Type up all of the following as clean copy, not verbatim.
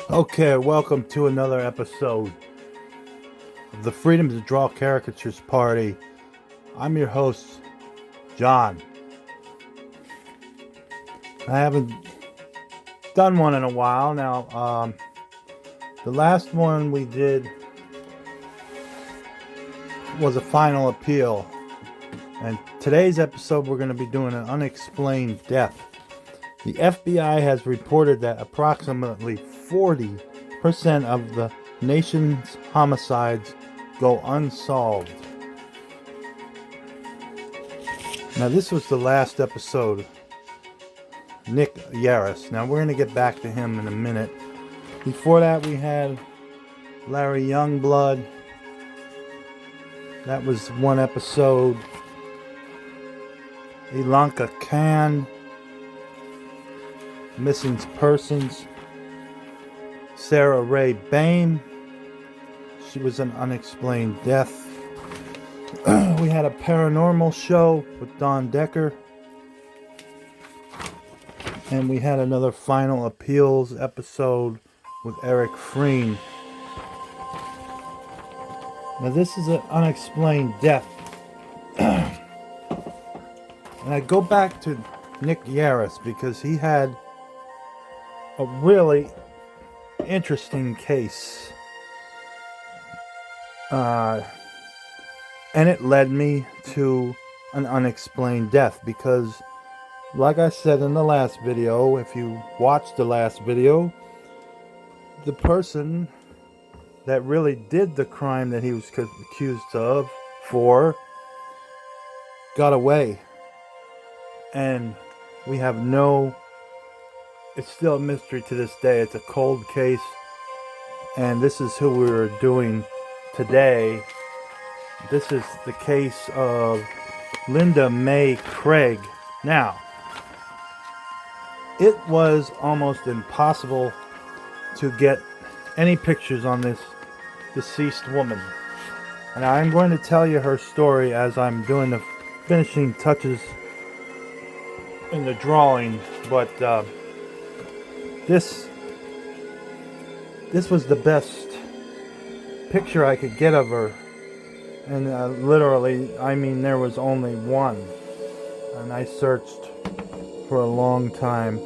Okay, welcome to another episode of the Freedom to Draw Caricatures Party. I'm your host, John. I haven't done one in a while now. The last one we did was a final appeal, and today's episode we're going to be doing an unexplained death. The FBI has reported that approximately 40% of the nation's homicides go unsolved. Now, this was the last episode. Nick Yarris. Now, we're going to get back to him in a minute. Before that, we had Larry Youngblood. That was one episode. Ilanka Khan. Missing persons. Sarah Ray Bain. She was an unexplained death. We had a paranormal show with Don Decker. And we had another final appeals episode with Eric Freen. Now this is an unexplained death. And I go back to Nick Yarris because he had a really interesting case. And it led me to an unexplained death because, like I said in the last video, if you watched the last video, the person that really did the crime that he was accused of got away. And we have it's still a mystery to this day. It's a cold case. And this is who we're doing today. This is the case of Linda Mae Craig. Now, it was almost impossible to get any pictures on this deceased woman. And I'm going to tell you her story as I'm doing the finishing touches in the drawing. But this was the best picture I could get of her. And literally, I mean, there was only one. And I searched for a long time.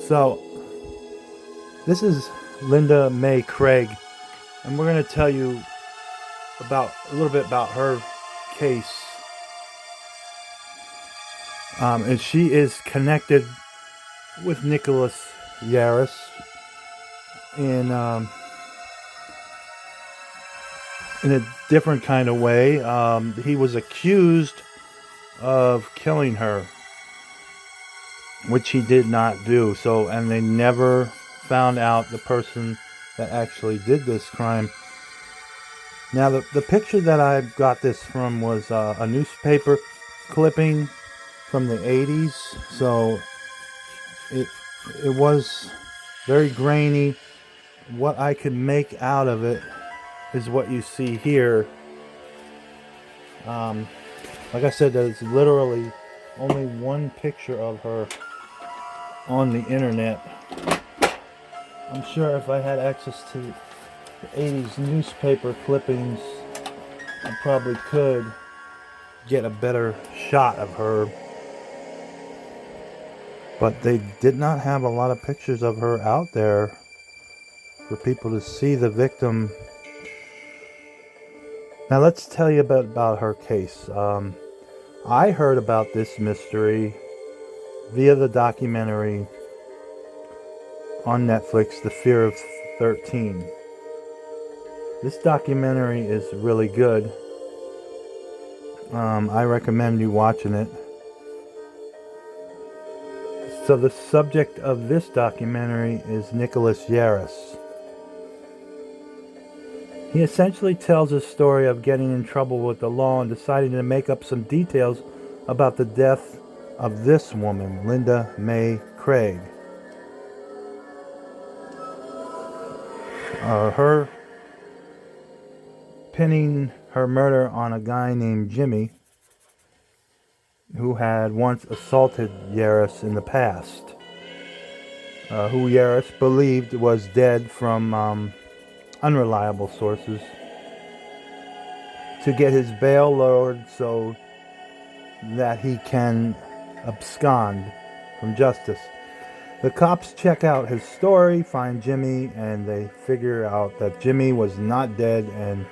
So, this is Linda Mae Craig. And we're going to tell you a little bit about her case. And she is connected with Nicholas Yarris in a different kind of way. He was accused of killing her, which he did not do. And they never found out the person that actually did this crime. Now, the picture that I got this from was a newspaper clipping from the 80s. So it was very grainy. What I could make out of it is what you see here. Like I said, there's literally only one picture of her on the internet. I'm sure if I had access to the 80s newspaper clippings, I probably could get a better shot of her. But they did not have a lot of pictures of her out there for people to see the victim. Now let's tell you about her case. I heard about this mystery via the documentary on Netflix, The Fear of 13. This documentary is really good. I recommend you watching it. So the subject of this documentary is Nicholas Yarris. He essentially tells a story of getting in trouble with the law and deciding to make up some details about the death of this woman, Linda Mae Craig. Her pinning her murder on a guy named Jimmy, who had once assaulted Yarris in the past. who Yarris believed was dead from unreliable sources, to get his bail lowered so that he can abscond from justice. The cops check out his story, find Jimmy, and they figure out that Jimmy was not dead and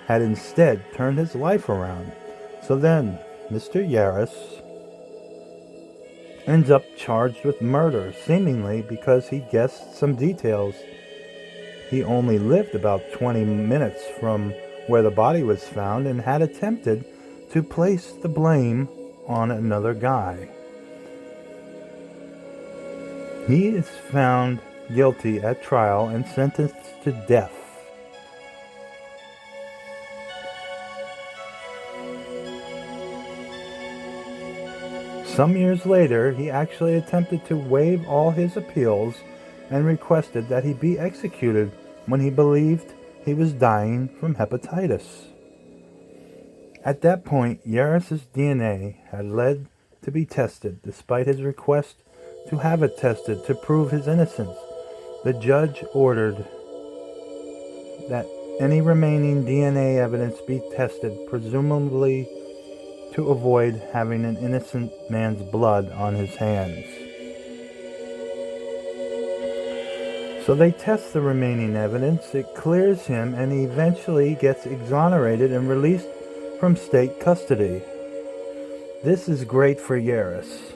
had instead turned his life around. So then, Mr. Yarris ends up charged with murder, seemingly because he guessed some details. He only lived about 20 minutes from where the body was found and had attempted to place the blame on another guy. He is found guilty at trial and sentenced to death. Some years later, he actually attempted to waive all his appeals and requested that he be executed when he believed he was dying from hepatitis. At that point, Yarris' DNA had led to be tested, despite his request to have it tested to prove his innocence. The judge ordered that any remaining DNA evidence be tested, presumably to avoid having an innocent man's blood on his hands. So they test the remaining evidence, it clears him, and he eventually gets exonerated and released from state custody. This is great for Yarris.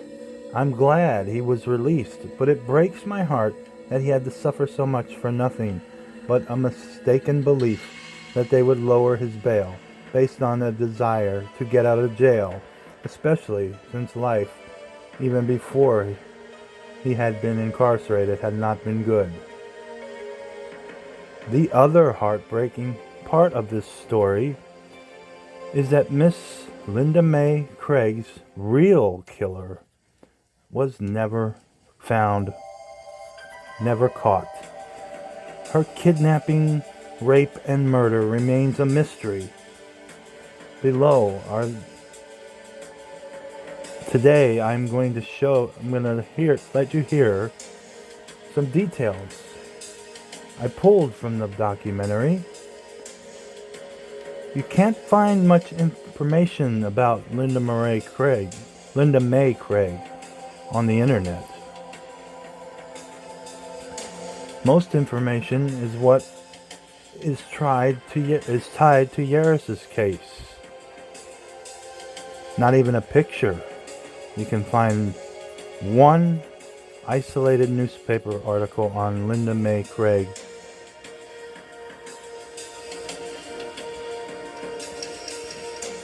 I'm glad he was released, but it breaks my heart that he had to suffer so much for nothing but a mistaken belief that they would lower his bail based on a desire to get out of jail, especially since life, even before he had been incarcerated, had not been good. The other heartbreaking part of this story is that Miss Linda Mae Craig's real killer was never found, never caught. Her kidnapping, rape, and murder remains a mystery. Below are today I'm going to let you hear some details I pulled from the documentary. You can't find much information about Linda Mae Craig on the internet. Most information is what is tied to Yarris' case. Not even a picture. You can find one isolated newspaper article on Linda Mae Craig.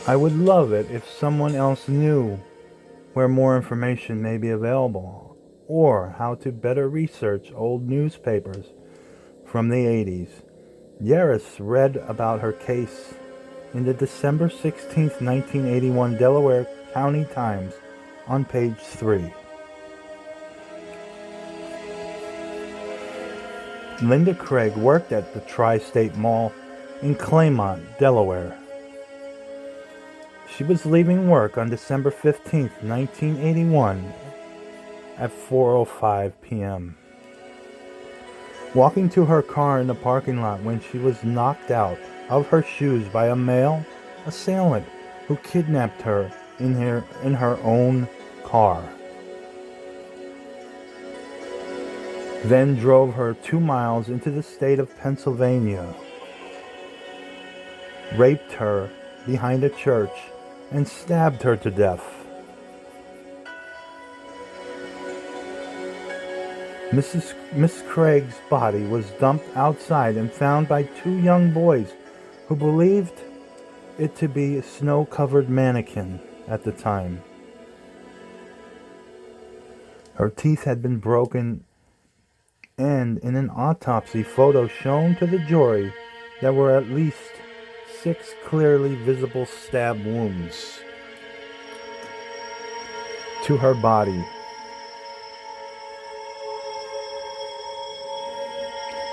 I would love it if someone else knew where more information may be available, or how to better research old newspapers from the 80s. Yarris read about her case in the December 16, 1981 Delaware County Times on page 3. Linda Craig worked at the Tri-State Mall in Claymont, Delaware. She was leaving work on December 15, 1981 at 4:05 p.m. Walking to her car in the parking lot when she was knocked out of her shoes by a male assailant who kidnapped her in her own car. Then drove her 2 miles into the state of Pennsylvania, raped her behind a church, and stabbed her to death. Miss Craig's body was dumped outside and found by 2 young boys who believed it to be a snow-covered mannequin at the time. Her teeth had been broken, and in an autopsy photo shown to the jury, there were at least 6 clearly visible stab wounds to her body.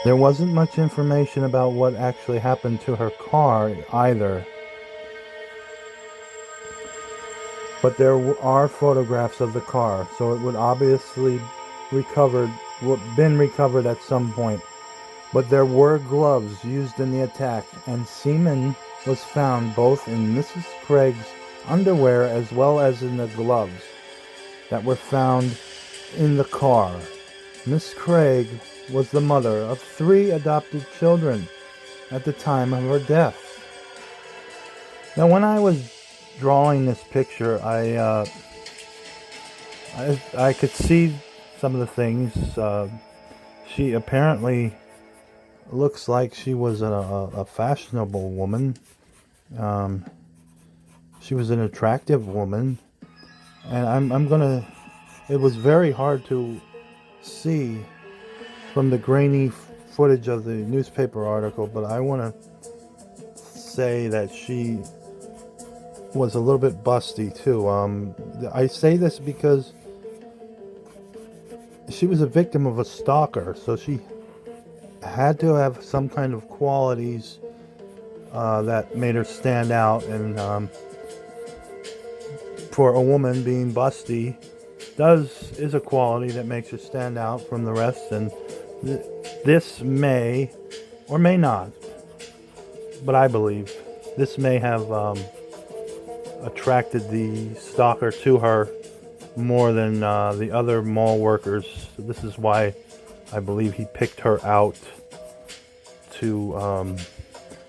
There wasn't much information about what actually happened to her car either, but there are photographs of the car, so it would obviously recovered been recovered at some point, but there were gloves used in the attack, and semen was found both in Mrs. Craig's underwear as well as in the gloves that were found in the car. Miss Craig was the mother of 3 adopted children at the time of her death. Now, when I was drawing this picture, I could see some of the things. She apparently looks like she was a fashionable woman. She was an attractive woman, and it was very hard to see from the grainy footage of the newspaper article, but I want to say that she was a little bit busty too. I say this because she was a victim of a stalker, so she had to have some kind of qualities that made her stand out, and for a woman, being busty is a quality that makes her stand out from the rest, and this may or may not, but I believe this may have attracted the stalker to her more than the other mall workers. So this is why I believe he picked her out to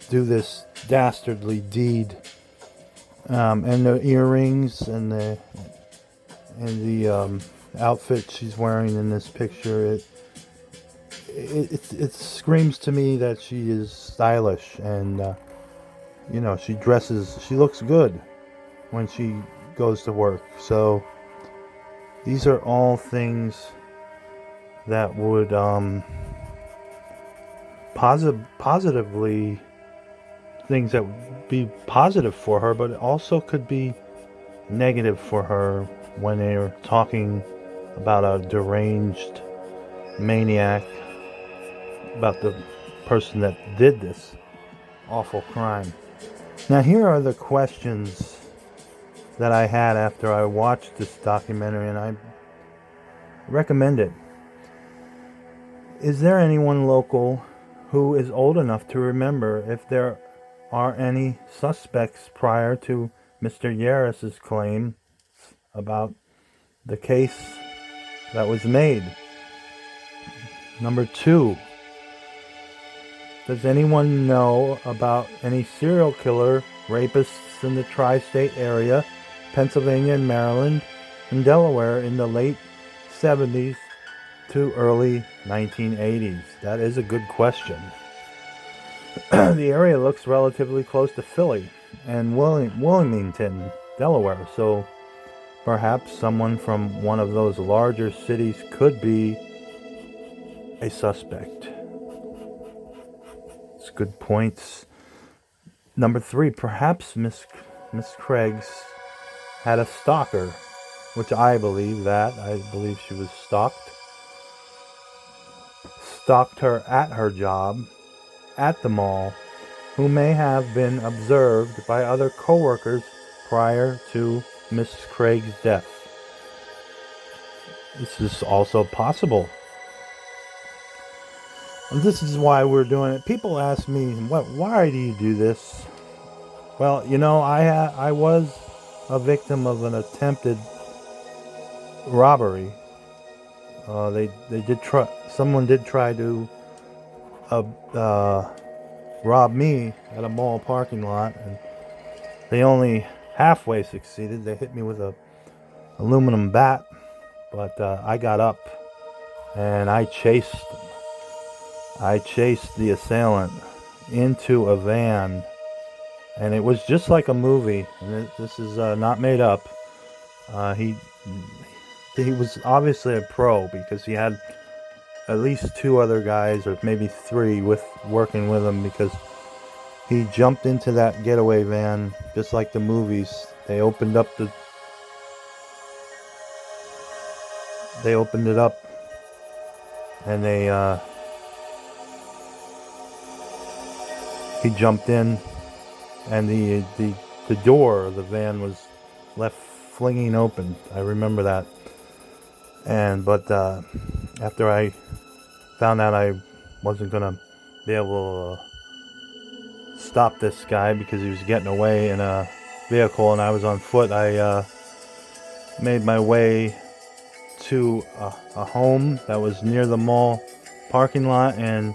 do this dastardly deed. And the earrings and the outfit she's wearing in this picture, it screams to me that she is stylish, and she looks good when she goes to work. So these are all things that would positively things that would be positive for her, but it also could be negative for her when they're talking about a deranged maniac, about the person that did this awful crime. Now, here are the questions that I had after I watched this documentary, and I recommend it. Is there anyone local who is old enough to remember if there are any suspects prior to Mr. Yarris's claim about the case that was made? Number 2, does anyone know about any serial killer rapists in the tri-state area, Pennsylvania and Maryland and Delaware, in the late 70s to early 1980s? That is a good question. The area looks relatively close to Philly and Wilmington, Delaware, so perhaps someone from one of those larger cities could be a suspect. It's good points. Number 3, perhaps Miss Craig's had a stalker, which I believe that. I believe she was stalked her at her job, at the mall, who may have been observed by other co-workers prior to Miss Craig's death. This is also possible. And this is why we're doing it. People ask me, why do you do this? Well, I was a victim of an attempted robbery. Someone did try to rob me at a mall parking lot, and they only halfway succeeded. They hit me with a aluminum bat, but I got up and I chased the assailant into a van, and it was just like a movie. And this is not made up. He was obviously a pro, because he had at least 2 other guys, or maybe 3, working with him, because he jumped into that getaway van just like the movies. They opened it up, and he jumped in, and the door of the van was left flinging open. I remember that. But after I found out I wasn't gonna be able to stop this guy because he was getting away in a vehicle and I was on foot, I made my way to a home that was near the mall parking lot, and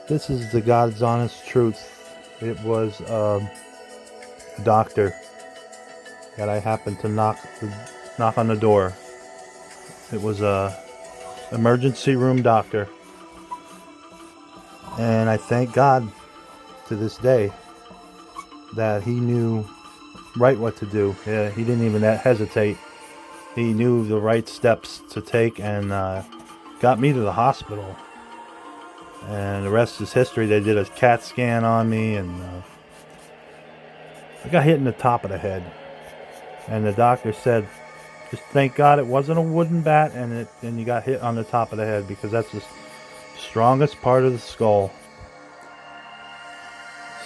this is the God's honest truth. It was a doctor that I happened to knock on the door. It was a emergency room doctor, and I thank God to this day that he knew right what to do. Yeah, he didn't even hesitate. He knew the right steps to take and got me to the hospital. And the rest is history. They did a CAT scan on me, and I got hit in the top of the head. And the doctor said, just thank God it wasn't a wooden bat and you got hit on the top of the head, because that's the strongest part of the skull.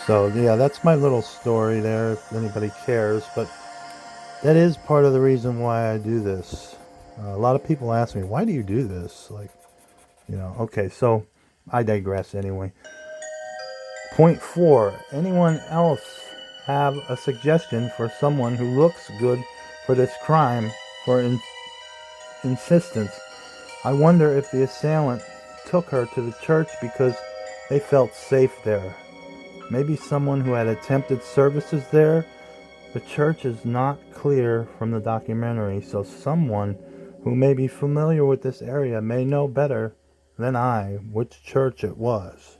So yeah, that's my little story there, if anybody cares. But that is part of the reason why I do this. A lot of people ask me, why do you do this? Like, okay, so I digress anyway. Point 4, anyone else have a suggestion for someone who looks good for this crime for insistence? I wonder if the assailant took her to the church because they felt safe there. Maybe someone who had attempted services there. The church is not clear from the documentary, so someone who may be familiar with this area may know better than I which church it was.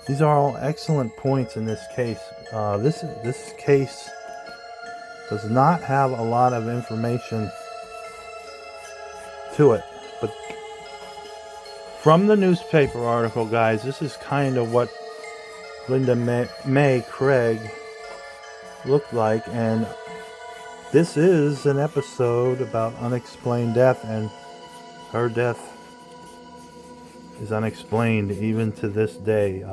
These are all excellent points in this case. This case does not have a lot of information to it, but from the newspaper article, guys, this is kind of what Mae Craig looked like, and this is an episode about unexplained death, and her death is unexplained even to this day.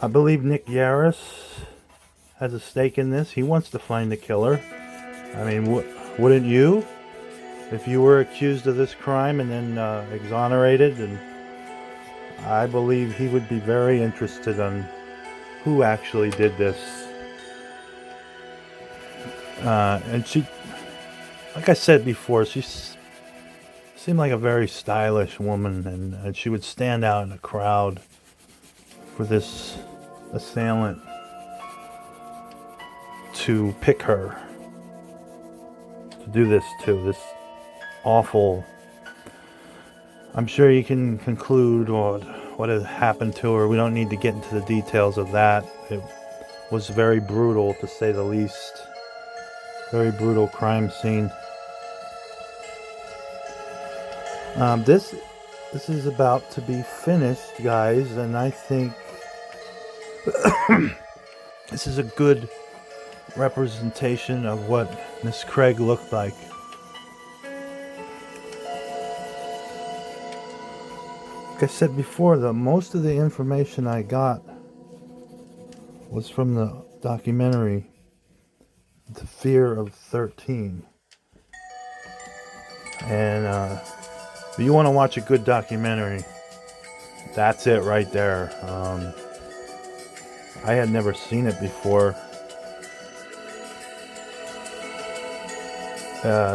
I believe Nick Yarris has a stake in this. He wants to find the killer. I mean, wouldn't you? If you were accused of this crime and then exonerated, and I believe he would be very interested on who actually did this. And she, like I said before, she seemed like a very stylish woman, and she would stand out in a crowd for this assailant to pick her, to do this to this awful. I'm sure you can conclude what had happened to her. We don't need to get into the details of that. It was very brutal, to say the least. Very brutal crime scene. This is about to be finished, guys, and I think this is a good representation of what Miss Craig looked like. Like I said before, most of the information I got was from the documentary The Fear of 13. And if you want to watch a good documentary, that's it right there. I had never seen it before.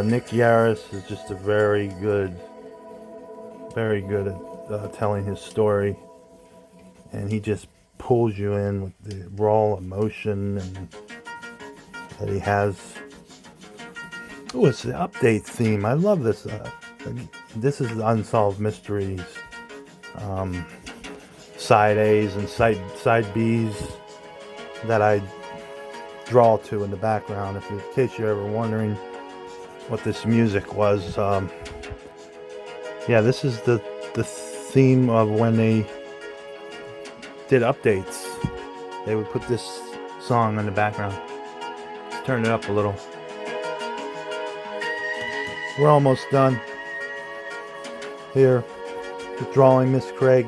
Nick Yarris is just very good at telling his story, and he just pulls you in with the raw emotion and that he has. Oh, it's the update theme. I love this. This is the Unsolved Mysteries. Side A's and side B's that I draw to in the background. In case you're ever wondering what this music was, yeah, this is the theme of when they did updates. They would put this song in the background. Let's turn it up a little. We're almost done here with drawing Miss Craig.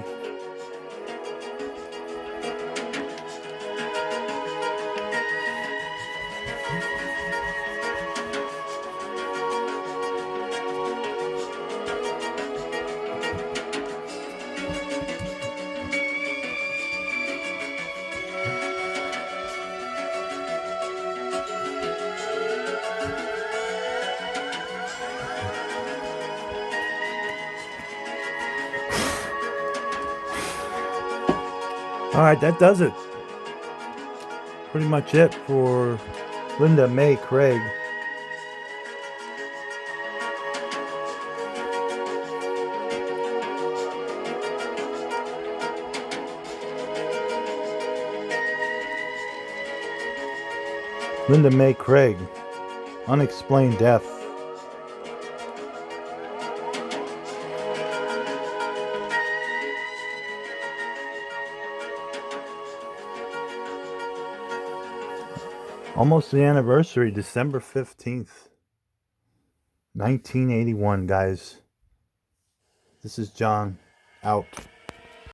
Alright, that does it. Pretty much it for Linda Mae Craig. Linda Mae Craig, Unexplained Death. Almost the anniversary, December 15th, 1981, guys. This is John, out.